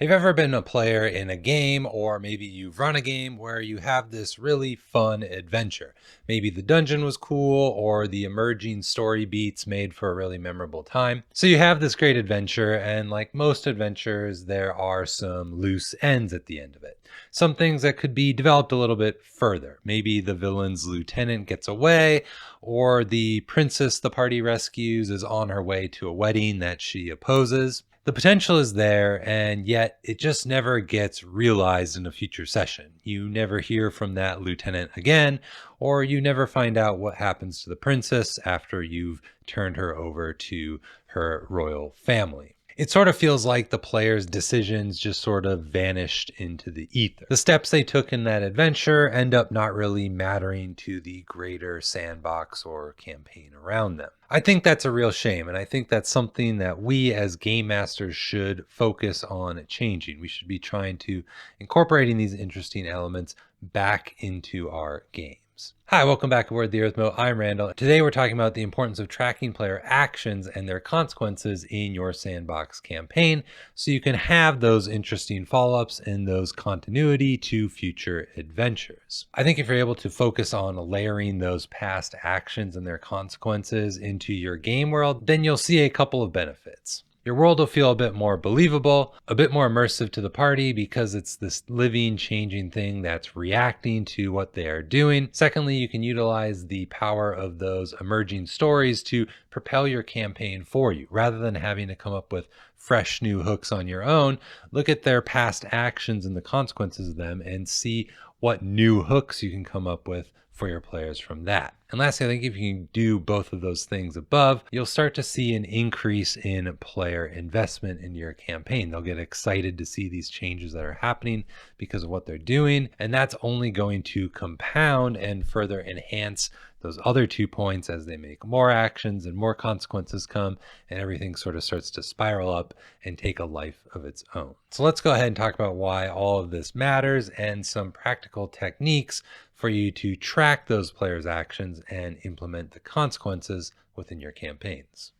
Have you ever been a player in a game, or maybe you've run a game where you have this really fun adventure? Maybe the dungeon was cool, or the emerging story beats made for a really memorable time. So you have this great adventure, and like most adventures, there are some loose ends at the end of it. Some things that could be developed a little bit further. Maybe the villain's lieutenant gets away, or the princess the party rescues is on her way to a wedding that she opposes. The potential is there, and yet it just never gets realized in a future session. You never hear from that lieutenant again, or you never find out what happens to the princess after you've turned her over to her royal family. It sort of feels like the player's decisions just sort of vanished into the ether. The steps they took in that adventure end up not really mattering to the greater sandbox or campaign around them. I think that's a real shame, and I think that's something that we as game masters should focus on changing. We should be trying to incorporating these interesting elements back into our games. Hi, welcome back aboard the Earthmote. I'm Randall. Today we're talking about the importance of tracking player actions and their consequences in your sandbox campaign so you can have those interesting follow-ups and those continuity to future adventures. I think if you're able to focus on layering those past actions and their consequences into your game world, then you'll see a couple of benefits. Your world will feel a bit more believable, a bit more immersive to the party because it's this living, changing thing that's reacting to what they are doing. Secondly, you can utilize the power of those emerging stories to propel your campaign for you. Rather than having to come up with fresh new hooks on your own, look at their past actions and the consequences of them and see what new hooks you can come up with for your players from that. And lastly, I think if you can do both of those things above, you'll start to see an increase in player investment in your campaign. They'll get excited to see these changes that are happening because of what they're doing. And that's only going to compound and further enhance those other 2 points as they make more actions and more consequences come, and everything sort of starts to spiral up and take a life of its own. So let's go ahead and talk about why all of this matters and some practical techniques for you to track those players' actions and implement the consequences within your campaigns.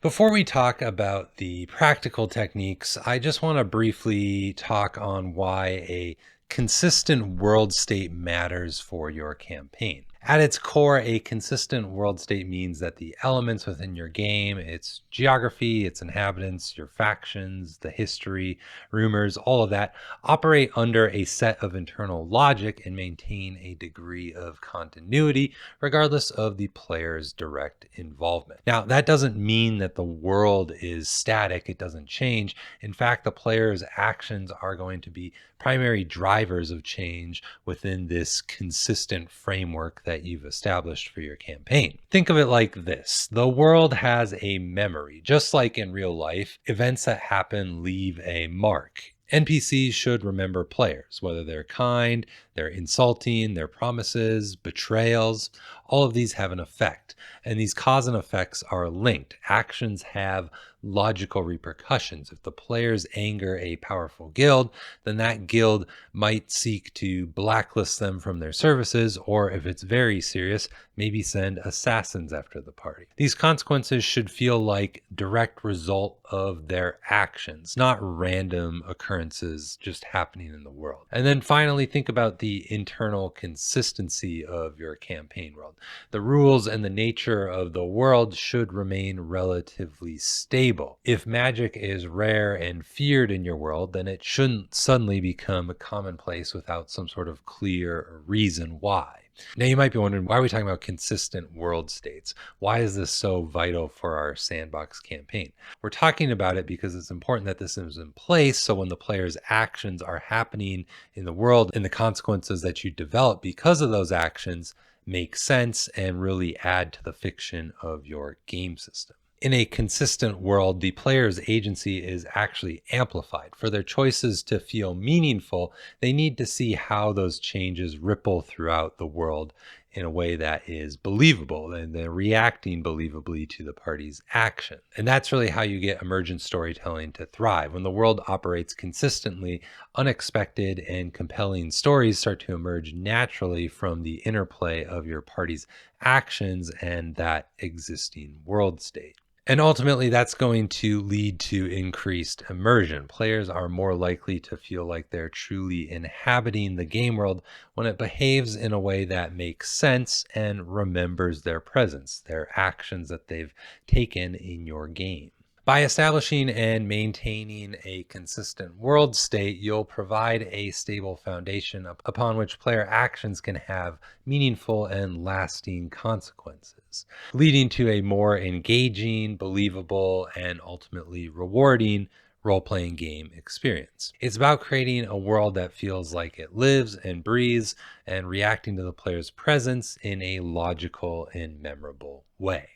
Before we talk about the practical techniques, I just want to briefly talk on why a consistent world state matters for your campaign. At its core, a consistent world state means that the elements within your game, its geography, its inhabitants, your factions, the history, rumors, all of that, operate under a set of internal logic and maintain a degree of continuity, regardless of the player's direct involvement. Now, that doesn't mean that the world is static, it doesn't change. In fact, the player's actions are going to be primary drivers of change within this consistent framework that you've established for your campaign. Think of it like this. The world has a memory. Just like in real life, events that happen leave a mark. NPCs should remember players, whether they're kind, they're insulting, their promises, betrayals. All of these have an effect, and these cause and effects are linked. Actions have logical repercussions. If the players anger a powerful guild, then that guild might seek to blacklist them from their services, or if it's very serious, maybe send assassins after the party. These consequences should feel like direct result of their actions, not random occurrences just happening in the world. And then finally, think about the internal consistency of your campaign world. The rules and the nature of the world should remain relatively stable. If magic is rare and feared in your world, then it shouldn't suddenly become commonplace without some sort of clear reason why. Now, you might be wondering, why are we talking about consistent world states? Why is this so vital for our sandbox campaign? We're talking about it because it's important that this is in place so when the player's actions are happening in the world and the consequences that you develop because of those actions make sense and really add to the fiction of your game system. In a consistent world, the player's agency is actually amplified. For their choices to feel meaningful, they need to see how those changes ripple throughout the world in a way that is believable, and they're reacting believably to the party's action. And that's really how you get emergent storytelling to thrive. When the world operates consistently, unexpected and compelling stories start to emerge naturally from the interplay of your party's actions and that existing world state. And ultimately, that's going to lead to increased immersion. Players are more likely to feel like they're truly inhabiting the game world when it behaves in a way that makes sense and remembers their presence, their actions that they've taken in your game. By establishing and maintaining a consistent world state, you'll provide a stable foundation upon which player actions can have meaningful and lasting consequences, leading to a more engaging, believable, and ultimately rewarding role playing game experience. It's about creating a world that feels like it lives and breathes and reacting to the player's presence in a logical and memorable way.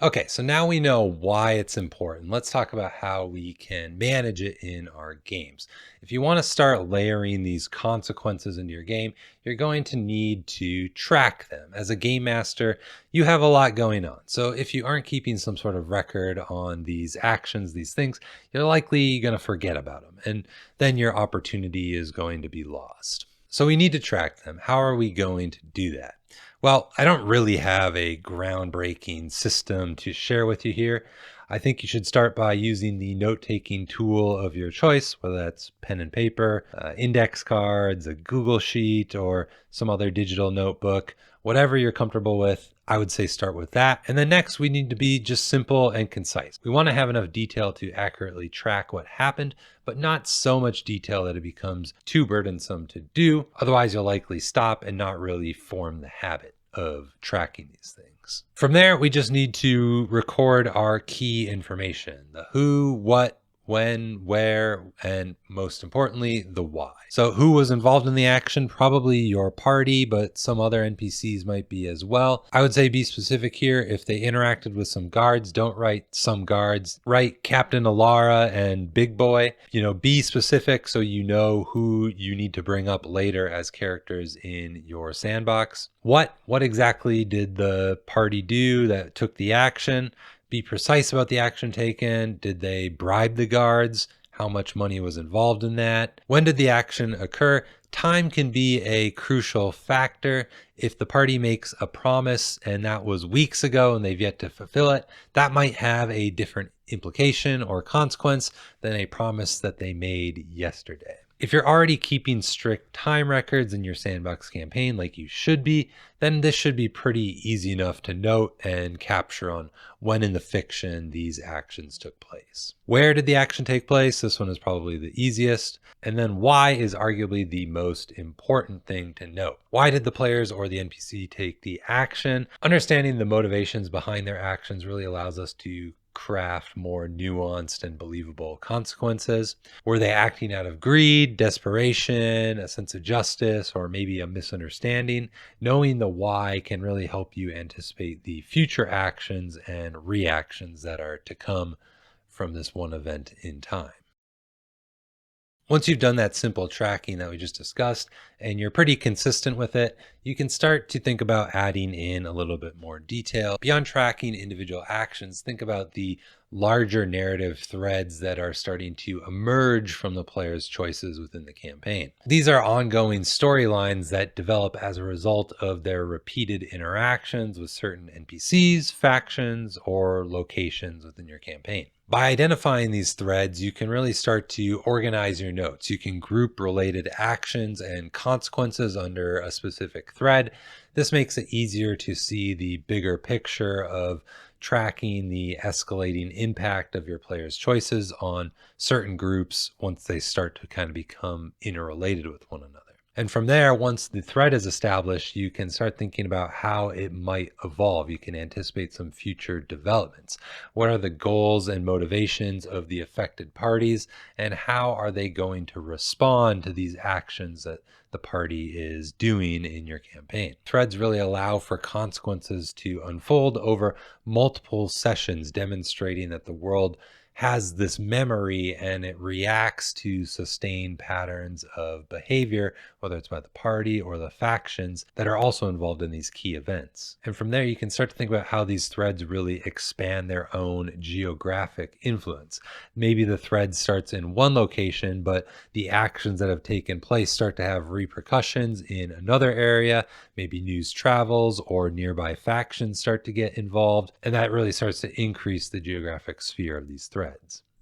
Okay, so now we know why it's important. Let's talk about how we can manage it in our games. If you want to start layering these consequences into your game, you're going to need to track them. As a game master, you have a lot going on. So if you aren't keeping some sort of record on these actions, these things, you're likely going to forget about them. And then your opportunity is going to be lost. So we need to track them. How are we going to do that? Well, I don't really have a groundbreaking system to share with you here. I think you should start by using the note taking tool of your choice, whether that's pen and paper, index cards, a Google Sheet, or some other digital notebook, whatever you're comfortable with. I would say start with that. And then next, we need to be just simple and concise. We want to have enough detail to accurately track what happened, but not so much detail that it becomes too burdensome to do. Otherwise, you'll likely stop and not really form the habit of tracking these things. From there, we just need to record our key information: the who, what, when, where, and most importantly, the why. So who was involved in the action? Probably your party, but some other NPCs might be as well. I would say be specific here. If they interacted with some guards, don't write some guards. Write Captain Alara and Big Boy. Be specific so you know who you need to bring up later as characters in your sandbox. What exactly did the party do that took the action? Be precise about the action taken. Did they bribe the guards? How much money was involved in that? When did the action occur? Time can be a crucial factor. If the party makes a promise and that was weeks ago and they've yet to fulfill it, that might have a different implication or consequence than a promise that they made yesterday. If you're already keeping strict time records in your sandbox campaign like you should be, then this should be pretty easy enough to note and capture on when in the fiction these actions took place. Where did the action take place? This one is probably the easiest. And then why is arguably the most important thing to note. Why did the players or the NPC take the action? Understanding the motivations behind their actions really allows us to craft more nuanced and believable consequences. Were they acting out of greed, desperation, a sense of justice, or maybe a misunderstanding? Knowing the why can really help you anticipate the future actions and reactions that are to come from this one event in time. Once you've done that simple tracking that we just discussed and you're pretty consistent with it, you can start to think about adding in a little bit more detail. Beyond tracking individual actions, think about the larger narrative threads that are starting to emerge from the player's choices within the campaign. These are ongoing storylines that develop as a result of their repeated interactions with certain NPCs, factions, or locations within your campaign. By identifying these threads, you can really start to organize your notes. You can group related actions and consequences under a specific thread. This makes it easier to see the bigger picture of tracking the escalating impact of your players' choices on certain groups once they start to kind of become interrelated with one another. And from there, once the thread is established, you can start thinking about how it might evolve. You can anticipate some future developments. What are the goals and motivations of the affected parties, and how are they going to respond to these actions that the party is doing in your campaign? Threads really allow for consequences to unfold over multiple sessions, demonstrating that the world has this memory and it reacts to sustained patterns of behavior, whether it's by the party or the factions that are also involved in these key events. And from there, you can start to think about how these threads really expand their own geographic influence. Maybe the thread starts in one location, but the actions that have taken place start to have repercussions in another area. Maybe news travels or nearby factions start to get involved, and that really starts to increase the geographic sphere of these threads.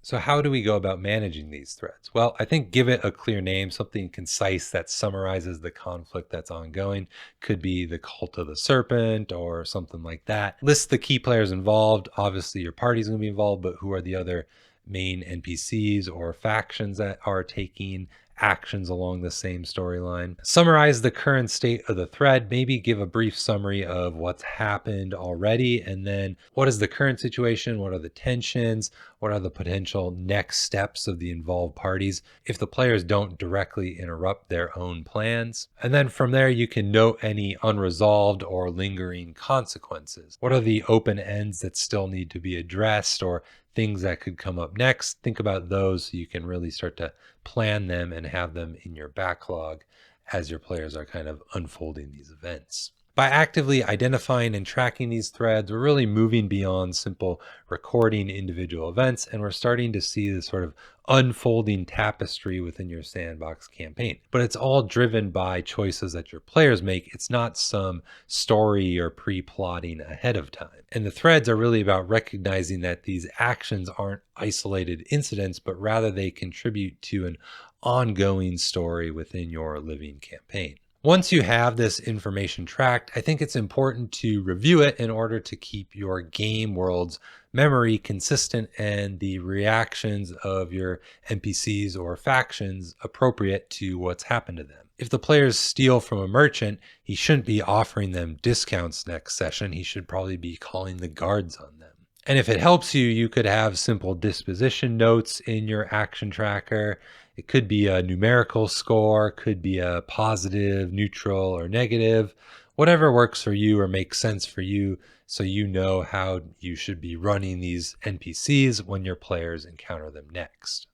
So how do we go about managing these threads? Well, I think give it a clear name, something concise that summarizes the conflict that's ongoing. Could be the Cult of the Serpent or something like that. List the key players involved. Obviously, your party's going to be involved, but who are the other main NPCs or factions that are taking actions along the same storyline. Summarize the current state of the thread, maybe give a brief summary of what's happened already, and then what is the current situation, what are the tensions, what are the potential next steps of the involved parties if the players don't directly interrupt their own plans. And then from there, you can note any unresolved or lingering consequences. What are the open ends that still need to be addressed, or things that could come up next? Think about those so you can really start to plan them and have them in your backlog as your players are kind of unfolding these events. By actively identifying and tracking these threads, we're really moving beyond simple recording individual events, and we're starting to see this sort of unfolding tapestry within your sandbox campaign. But it's all driven by choices that your players make. It's not some story or pre-plotting ahead of time. And the threads are really about recognizing that these actions aren't isolated incidents, but rather they contribute to an ongoing story within your living campaign. Once you have this information tracked, I think it's important to review it in order to keep your game world's memory consistent and the reactions of your NPCs or factions appropriate to what's happened to them. If the players steal from a merchant, he shouldn't be offering them discounts next session. He should probably be calling the guards on them. And if it helps you, you could have simple disposition notes in your action tracker. It could be a numerical score, could be a positive, neutral, or negative, whatever works for you or makes sense for you, so you know how you should be running these NPCs when your players encounter them next.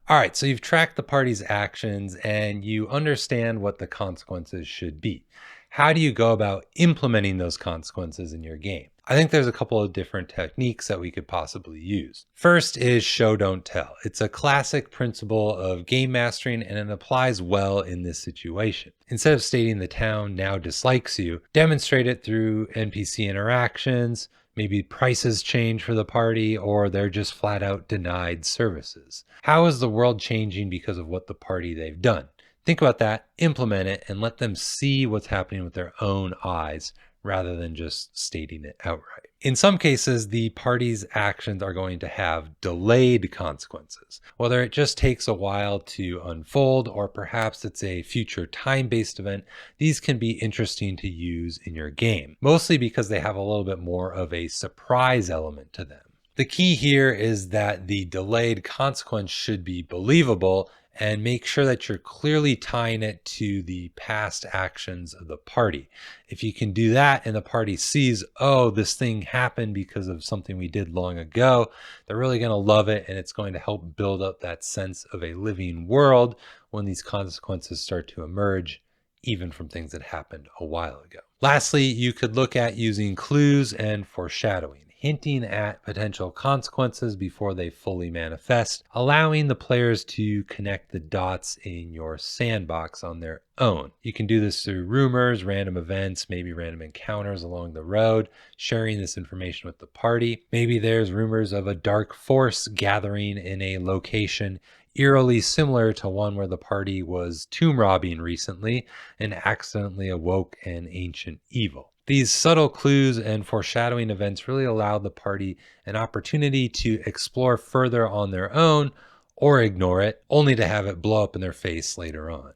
All right, so you've tracked the party's actions and you understand what the consequences should be. How do you go about implementing those consequences in your game? I think there's a couple of different techniques that we could possibly use. First is show, don't tell. It's a classic principle of game mastering and it applies well in this situation. Instead of stating the town now dislikes you, demonstrate it through NPC interactions. Maybe prices change for the party, or they're just flat out denied services. How is the world changing because of what the party they've done? Think about that, implement it, and let them see what's happening with their own eyes rather than just stating it outright. In some cases, the party's actions are going to have delayed consequences, whether it just takes a while to unfold or perhaps it's a future time-based event. These can be interesting to use in your game, mostly because they have a little bit more of a surprise element to them. The key here is that the delayed consequence should be believable, and make sure that you're clearly tying it to the past actions of the party. If you can do that and the party sees, oh, this thing happened because of something we did long ago, they're really going to love it, and it's going to help build up that sense of a living world when these consequences start to emerge, even from things that happened a while ago. Lastly, you could look at using clues and foreshadowing, hinting at potential consequences before they fully manifest, allowing the players to connect the dots in your sandbox on their own. You can do this through rumors, random events, maybe random encounters along the road, sharing this information with the party. Maybe there's rumors of a dark force gathering in a location eerily similar to one where the party was tomb robbing recently and accidentally awoke an ancient evil. These subtle clues and foreshadowing events really allow the party an opportunity to explore further on their own or ignore it, only to have it blow up in their face later on.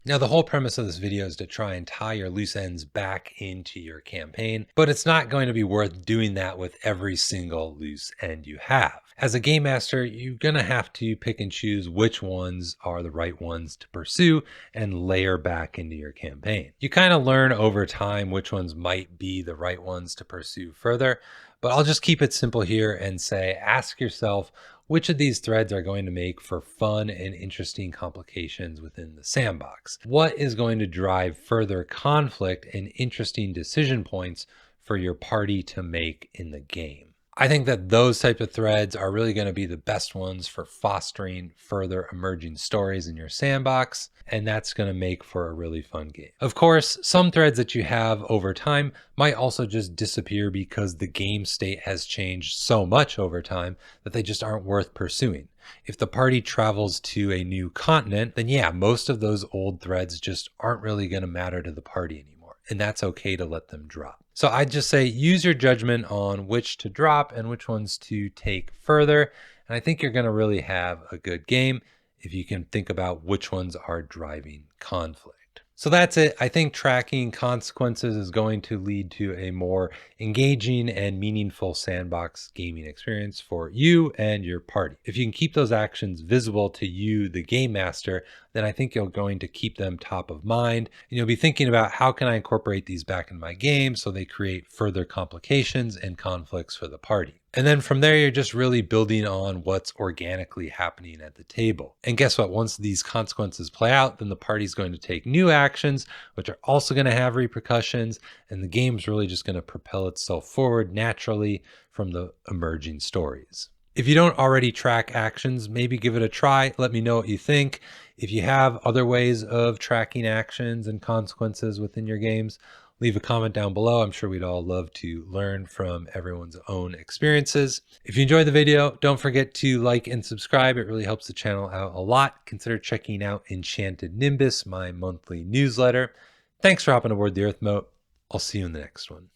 Now, the whole premise of this video is to try and tie your loose ends back into your campaign, but it's not going to be worth doing that with every single loose end you have. As a game master, you're going to have to pick and choose which ones are the right ones to pursue and layer back into your campaign. You kind of learn over time which ones might be the right ones to pursue further, But I'll just keep it simple here and say, ask yourself which of these threads are going to make for fun and interesting complications within the sandbox. What is going to drive further conflict and interesting decision points for your party to make in the game? I think that those type of threads are really going to be the best ones for fostering further emerging stories in your sandbox, and that's going to make for a really fun game. Of course, some threads that you have over time might also just disappear because the game state has changed so much over time that they just aren't worth pursuing. If the party travels to a new continent, then yeah, most of those old threads just aren't really going to matter to the party anymore. And that's okay to let them drop. So I'd just say use your judgment on which to drop and which ones to take further. And I think you're going to really have a good game if you can think about which ones are driving conflict. So that's it. I think tracking consequences is going to lead to a more engaging and meaningful sandbox gaming experience for you and your party. If you can keep those actions visible to you, the game master, then I think you're going to keep them top of mind. And you'll be thinking about how can I incorporate these back in my game so they create further complications and conflicts for the party. And then from there, you're just really building on what's organically happening at the table. And guess what? Once these consequences play out, then the party's going to take new actions, which are also going to have repercussions. And the game's really just going to propel itself forward naturally from the emerging stories. If you don't already track actions, maybe give it a try. Let me know what you think. If you have other ways of tracking actions and consequences within your games, leave a comment down below. I'm sure we'd all love to learn from everyone's own experiences. If you enjoyed the video, don't forget to like and subscribe. It really helps the channel out a lot. Consider checking out Enchanted Nimbus, my monthly newsletter. Thanks for hopping aboard the Earthmote. I'll see you in the next one.